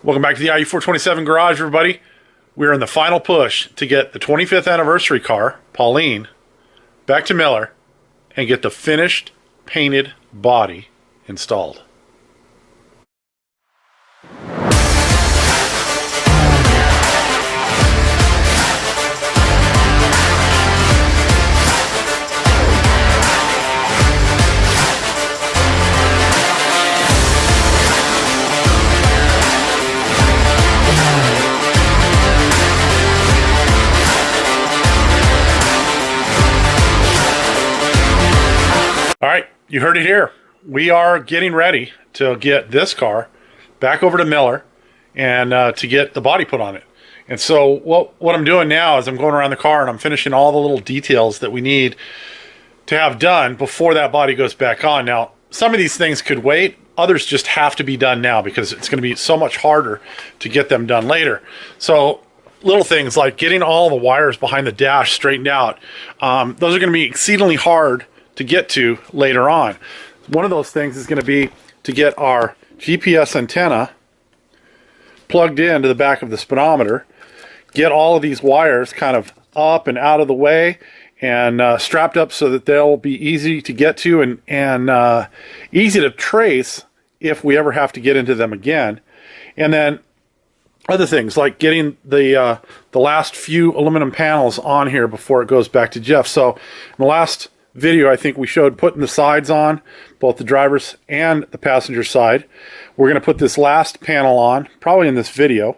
Welcome back to the IU427 garage, everybody. We're in the final push to get the 25th anniversary car, Pauline, back to Miller and get the finished painted body installed. All right, you heard it here. We are getting ready to get this car back over to Miller and to get the body put on it. And so what I'm doing now is I'm going around the car and I'm finishing all the little details that we need to have done before that body goes back on. Now, some of these things could wait. Others just have to be done now because it's going to be so much harder to get them done later. So little things like getting all the wires behind the dash straightened out. Those are going to be exceedingly hard to get to later on. One of those things is going to be to get our GPS antenna plugged into the back of the speedometer, get all of these wires kind of up and out of the way and strapped up so that they'll be easy to get to and easy to trace if we ever have to get into them again. And then other things like getting the last few aluminum panels on here before it goes back to Jeff. So in the last video, I think we showed putting the sides on, both the driver's and the passenger side. We're going to put this last panel on, probably in this video.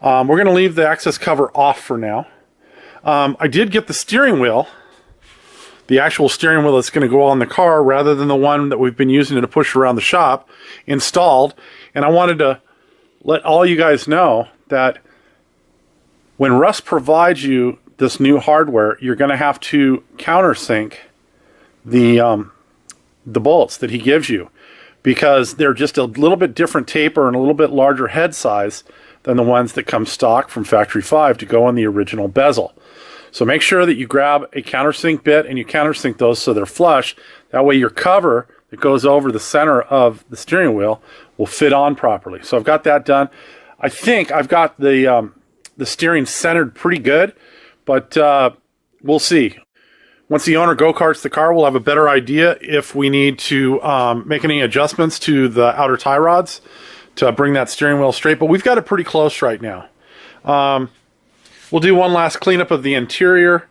We're going to leave the access cover off for now. I did get the steering wheel, the actual steering wheel that's going to go on the car rather than the one that we've been using to push around the shop, installed. And I wanted to let all you guys know that when Russ provides you this new hardware, you're going to have to countersink the bolts that he gives you, because they're just a little bit different taper and a little bit larger head size than the ones that come stock from Factory 5 to go on the original bezel. So make sure that you grab a countersink bit and you countersink those so they're flush. That way your cover that goes over the center of the steering wheel will fit on properly. So I've got that done. I think I've got the steering centered pretty good, but we'll see. Once the owner go-karts the car, we'll have a better idea if we need to make any adjustments to the outer tie rods to bring that steering wheel straight. But we've got it pretty close right now. We'll do one last cleanup of the interior.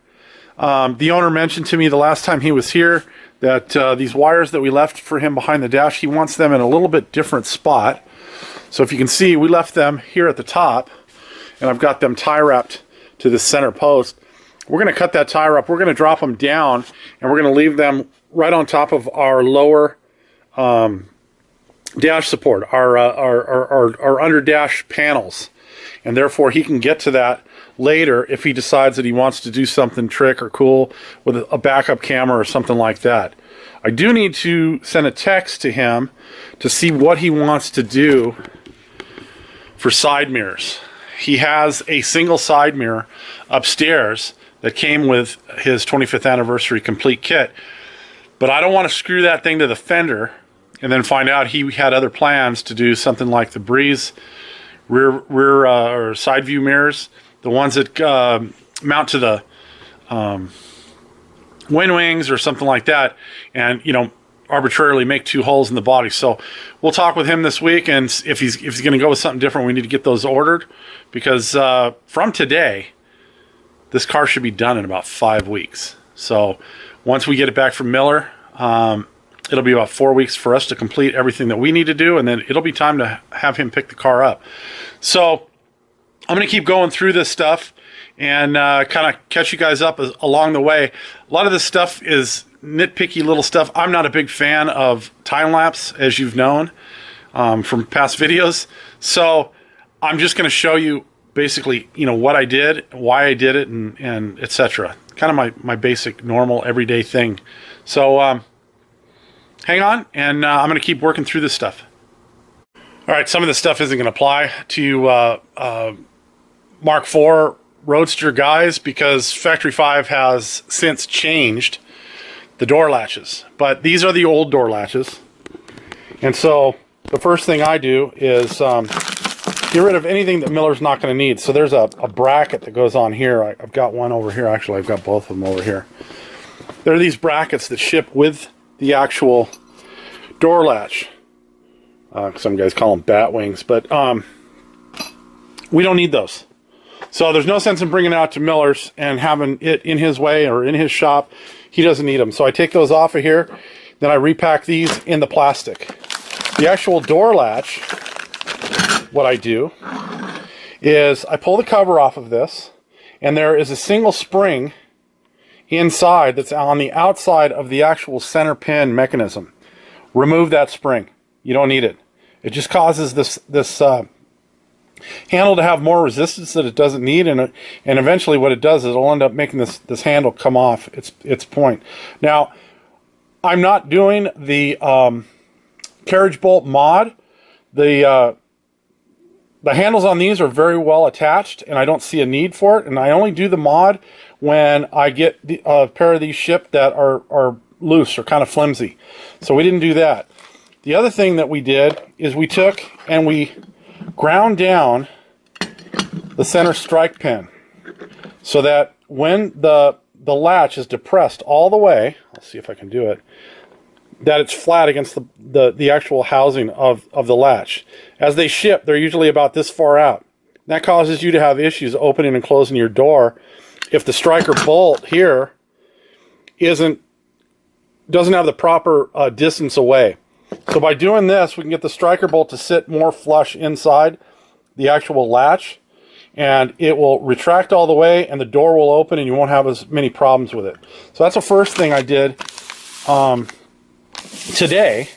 The owner mentioned to me the last time he was here that these wires that we left for him behind the dash, he wants them in a little bit different spot. So if you can see, we left them here at the top, and I've got them tie wrapped to the center post. We're going to cut that tire up. We're going to drop them down, and we're going to leave them right on top of our lower dash support, our under dash panels. And therefore, he can get to that later if he decides that he wants to do something trick or cool with a backup camera or something like that. I do need to send a text to him to see what he wants to do for side mirrors. He has a single side mirror upstairs that came with his 25th anniversary complete kit. But I don't want to screw that thing to the fender and then find out he had other plans to do something like the Breeze rear or side view mirrors, the ones that mount to the wind wings or something like that, and arbitrarily make two holes in the body. So we'll talk with him this week, and if he's going to go with something different, we need to get those ordered, because from today, this car should be done in about 5 weeks. So once we get it back from Miller, it'll be about 4 weeks for us to complete everything that we need to do, and then it'll be time to have him pick the car up. So I'm going to keep going through this stuff and kind of catch you guys up along the way. A lot of this stuff is nitpicky little stuff. I'm not a big fan of time-lapse, as you've known from past videos. So I'm just going to show you basically, what I did, why I did it, and etc. Kind of my basic, normal, everyday thing. So hang on, and I'm going to keep working through this stuff. All right, some of this stuff isn't going to apply to Mark IV Roadster guys because Factory 5 has since changed the door latches. But these are the old door latches. And so the first thing I do is get rid of anything that Miller's not going to need. So there's a bracket that goes on here. I've got one over here. Actually, I've got both of them over here. There are these brackets that ship with the actual door latch. Some guys call them bat wings, but we don't need those. So there's no sense in bringing it out to Miller's and having it in his way or in his shop. He doesn't need them. So I take those off of here. Then I repack these in the plastic. The actual door latch, what I do is I pull the cover off of this, and there is a single spring inside that's on the outside of the actual center pin mechanism. Remove that spring. You don't need it. It just causes this handle to have more resistance that it doesn't need, and eventually what it does is it'll end up making this handle come off its point. Now, I'm not doing the carriage bolt mod. The handles on these are very well attached, and I don't see a need for it. And I only do the mod when I get a pair of these shipped that are loose or kind of flimsy. So we didn't do that. The other thing that we did is we took and we ground down the center strike pin so that when the latch is depressed all the way, I'll see if I can do it, that it's flat against the actual housing of the latch. As they ship, they're usually about this far out. That causes you to have issues opening and closing your door if the striker bolt here doesn't have the proper distance away. So by doing this, we can get the striker bolt to sit more flush inside the actual latch, and it will retract all the way, and the door will open, and you won't have as many problems with it. So that's the first thing I did today,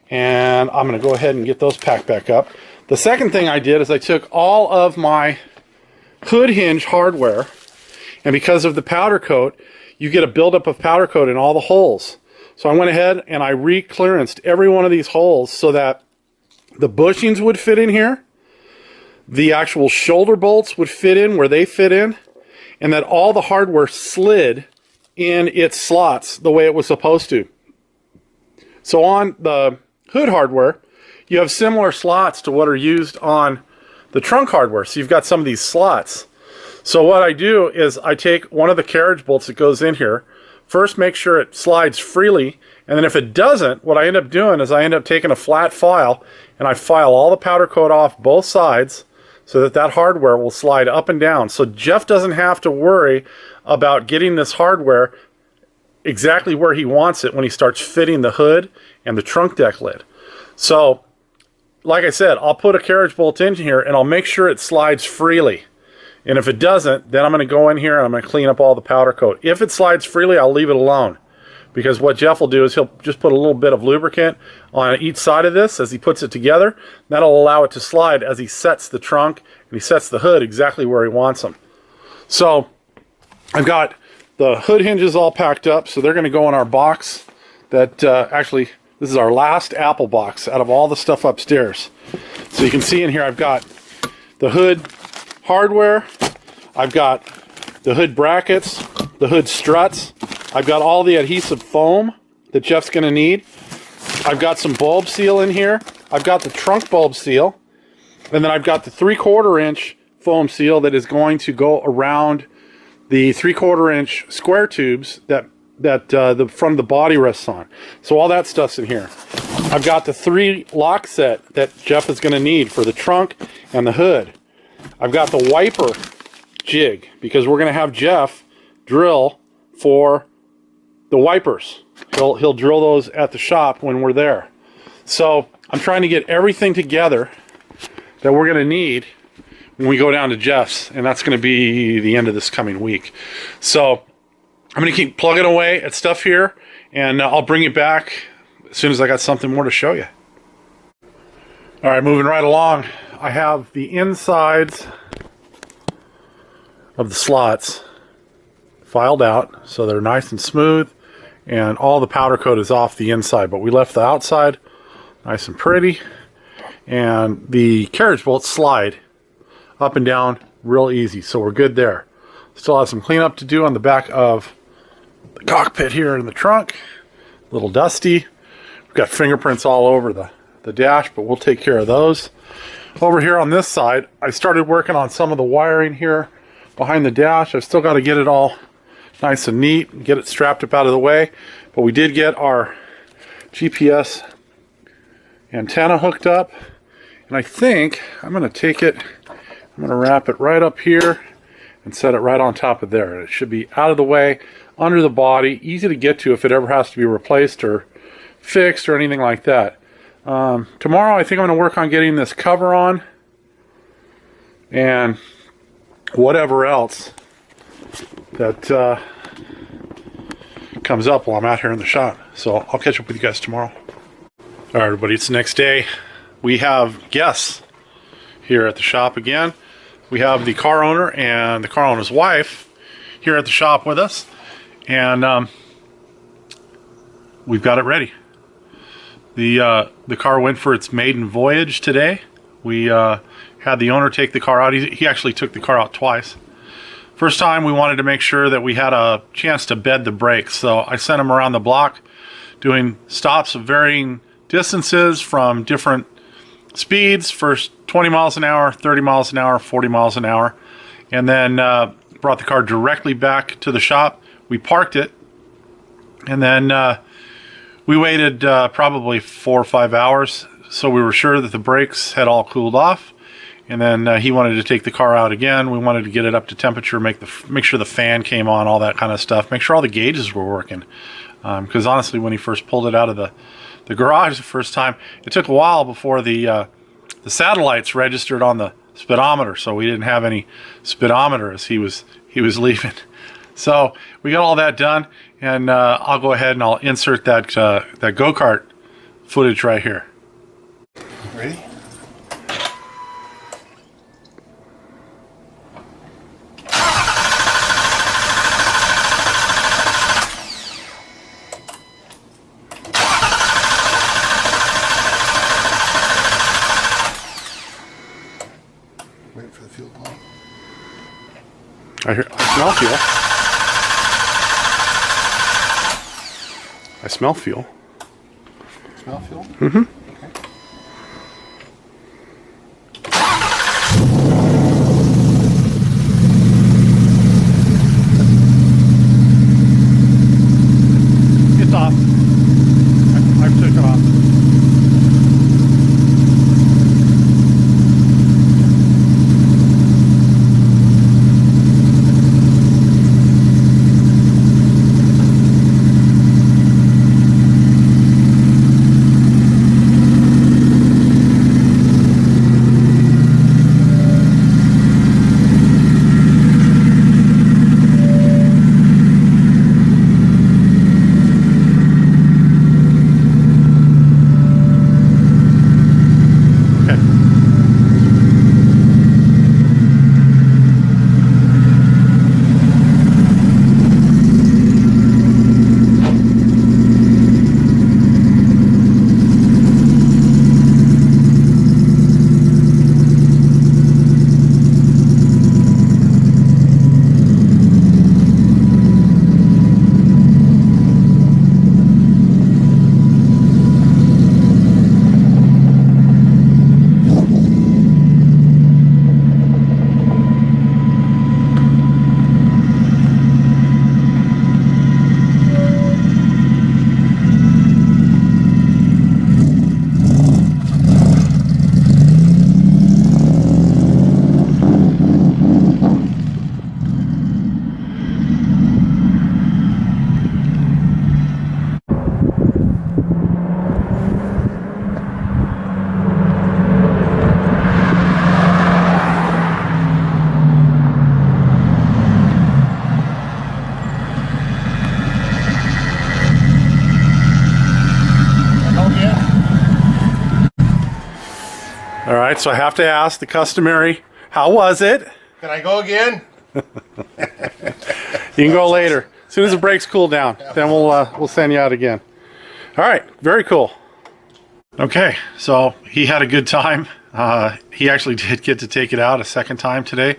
and I'm going to go ahead and get those packed back up. The second thing I did is I took all of my hood hinge hardware, and because of the powder coat, you get a buildup of powder coat in all the holes. So I went ahead and I re-clearanced every one of these holes so that the bushings would fit in here, the actual shoulder bolts would fit in where they fit in, and that all the hardware slid in its slots the way it was supposed to. So on the hood hardware, you have similar slots to what are used on the trunk hardware. So you've got some of these slots. So what I do is I take one of the carriage bolts that goes in here, first make sure it slides freely, and then if it doesn't, what I end up doing is I end up taking a flat file and I file all the powder coat off both sides so that hardware will slide up and down. So Jeff doesn't have to worry about getting this hardware exactly where he wants it when he starts fitting the hood and the trunk deck lid. So, like I said, I'll put a carriage bolt in here and I'll make sure it slides freely. And if it doesn't, then I'm going to go in here and I'm going to clean up all the powder coat. If it slides freely, I'll leave it alone. Because what Jeff will do is he'll just put a little bit of lubricant on each side of this as he puts it together. That'll allow it to slide as he sets the trunk and he sets the hood exactly where he wants them. So I've got the hood hinges all packed up, so they're going to go in our box. That actually, this is our last Apple box out of all the stuff upstairs. So you can see in here I've got the hood hardware, I've got the hood brackets, the hood struts, I've got all the adhesive foam that Jeff's going to need, I've got some bulb seal in here, I've got the trunk bulb seal, and then I've got the 3/4 inch foam seal that is going to go around the 3/4 inch square tubes that the front of the body rests on. So all that stuff's in here. I've got the 3 lock set that Jeff is going to need for the trunk and the hood. I've got the wiper jig because we're going to have Jeff drill for the wipers. He'll drill those at the shop when we're there. So I'm trying to get everything together that we're going to need when we go down to Jeff's, and that's going to be the end of this coming week. So I'm going to keep plugging away at stuff here, and I'll bring you back as soon as I got something more to show you. All right, moving right along. I have the insides of the slots filed out so they're nice and smooth, and all the powder coat is off the inside, but we left the outside nice and pretty, and the carriage bolts slide up and down real easy, so we're good there. Still have some cleanup to do on the back of the cockpit here in the trunk. A little dusty. We've got fingerprints all over the dash, but we'll take care of those. over here on this side, I started working on some of the wiring here behind the dash. I've still got to get it all nice and neat and get it strapped up out of the way. But we did get our GPS antenna hooked up. And I think I'm going to take it, I'm going to wrap it right up here and set it right on top of there. It should be out of the way, under the body, easy to get to if it ever has to be replaced or fixed or anything like that. Tomorrow I think I'm going to work on getting this cover on and whatever else that comes up while I'm out here in the shop. So I'll catch up with you guys tomorrow. All right, everybody, it's the next day. We have guests here at the shop again. We have the car owner and the car owner's wife here at the shop with us. And we've got it ready. The car went for its maiden voyage today. We had the owner take the car out. He actually took the car out twice. First time we wanted to make sure that we had a chance to bed the brakes. So I sent him around the block doing stops of varying distances from different speeds. First 20 miles an hour, 30 miles an hour, 40 miles an hour. And then brought the car directly back to the shop. We parked it. And then we waited probably 4 or 5 hours. So we were sure that the brakes had all cooled off. And then he wanted to take the car out again. We wanted to get it up to temperature, make sure the fan came on, all that kind of stuff. Make sure all the gauges were working. Because honestly, when he first pulled it out of the garage the first time, it took a while before the satellites registered on the speedometer. So we didn't have any speedometer as he was leaving. So we got all that done, and I'll go ahead and I'll insert that go-kart footage right here. Ready? Wait for the fuel pump. I smell fuel. I smell fuel. Smell fuel? Mm-hmm. Okay. It's off. I took it off. All right, so I have to ask the customary, how was it? Can I go again? You can go later. As soon as the brakes cool down, then we'll send you out again. All right, very cool. Okay, so he had a good time. He actually did get to take it out a second time today,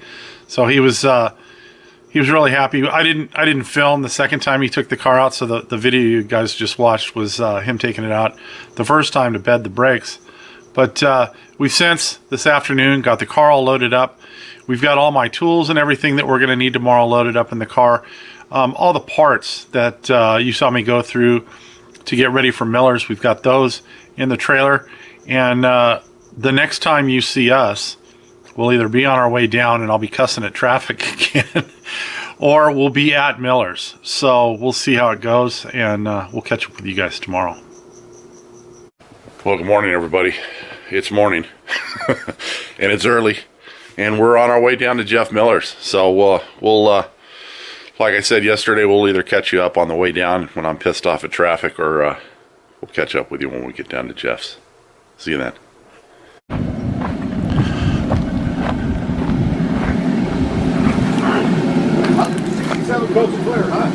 so he was really happy. I didn't film the second time he took the car out, so the video you guys just watched was him taking it out the first time to bed the brakes. But we've since this afternoon got the car all loaded up. We've got all my tools and everything that we're going to need tomorrow loaded up in the car. All the parts that you saw me go through to get ready for Miller's, we've got those in the trailer. And the next time you see us, we'll either be on our way down and I'll be cussing at traffic again, or we'll be at Miller's. So we'll see how it goes, and we'll catch up with you guys tomorrow. Well, good morning, everybody. It's morning, and it's early, and we're on our way down to Jeff Miller's. So we'll like I said yesterday, we'll either catch you up on the way down when I'm pissed off at traffic, or we'll catch up with you when we get down to Jeff's. See you then. 67 Coastal Clear, huh?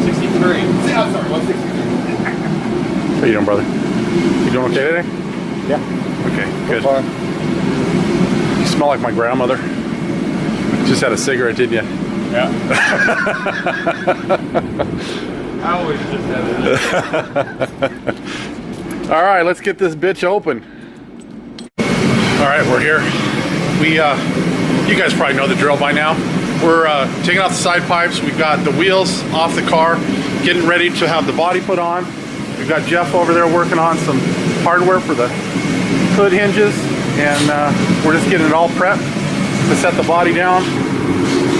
63. Yeah, I'm sorry, 163. How you doing, brother? You doing okay today? Yeah. Okay, good. So far. You smell like my grandmother. Just had a cigarette, didn't you? Yeah. I always just have it. All right, let's get this bitch open. All right, we're here. You guys probably know the drill by now. We're taking off the side pipes. We've got the wheels off the car, getting ready to have the body put on. We've got Jeff over there working on some hardware for the hood hinges, and we're just getting it all prepped to set the body down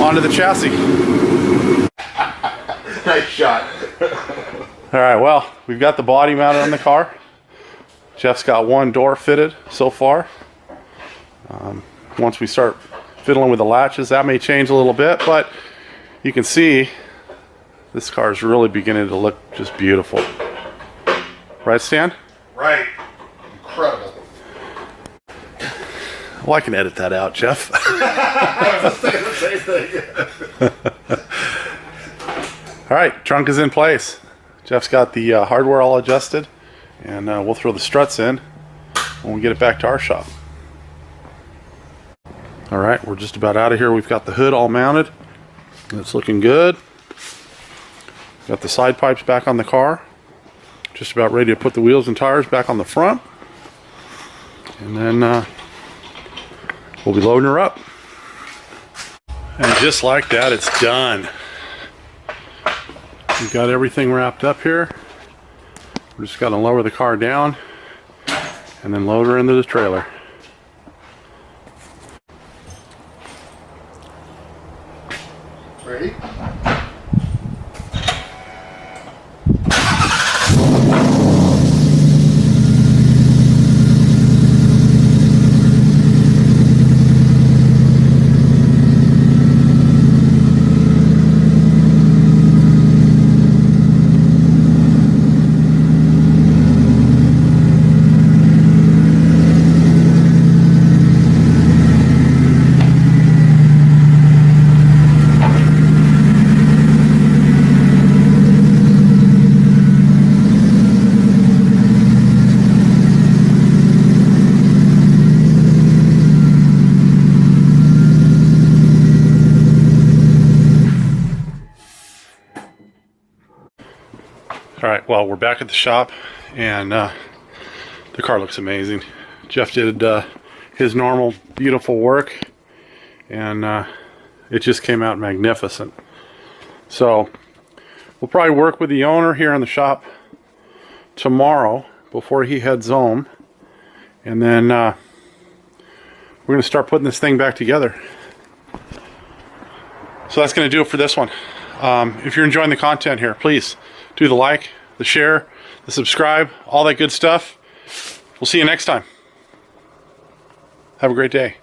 onto the chassis. Nice shot. All right, well, we've got the body mounted on the car. Jeff's got one door fitted so far. Once we start fiddling with the latches, that may change a little bit, but you can see this car is really beginning to look just beautiful. Right, Stan? Right. Incredible. Well, I can edit that out, Jeff. I was saying the same thing. All right, trunk is in place. Jeff's got the hardware all adjusted, and we'll throw the struts in when we get it back to our shop. All right, we're just about out of here. We've got the hood all mounted. It's looking good. Got the side pipes back on the car. Just about ready to put the wheels and tires back on the front. And then we'll be loading her up. And just like that, it's done. We've got everything wrapped up here. We're just gonna lower the car down and then load her into the trailer. Ready? All right, well, we're back at the shop, and the car looks amazing. Jeff did his normal beautiful work, and it just came out magnificent. So we'll probably work with the owner here in the shop tomorrow before he heads home, and then we're going to start putting this thing back together. So that's going to do it for this one. If you're enjoying the content here, please do the like, the share, the subscribe, all that good stuff. We'll see you next time. Have a great day.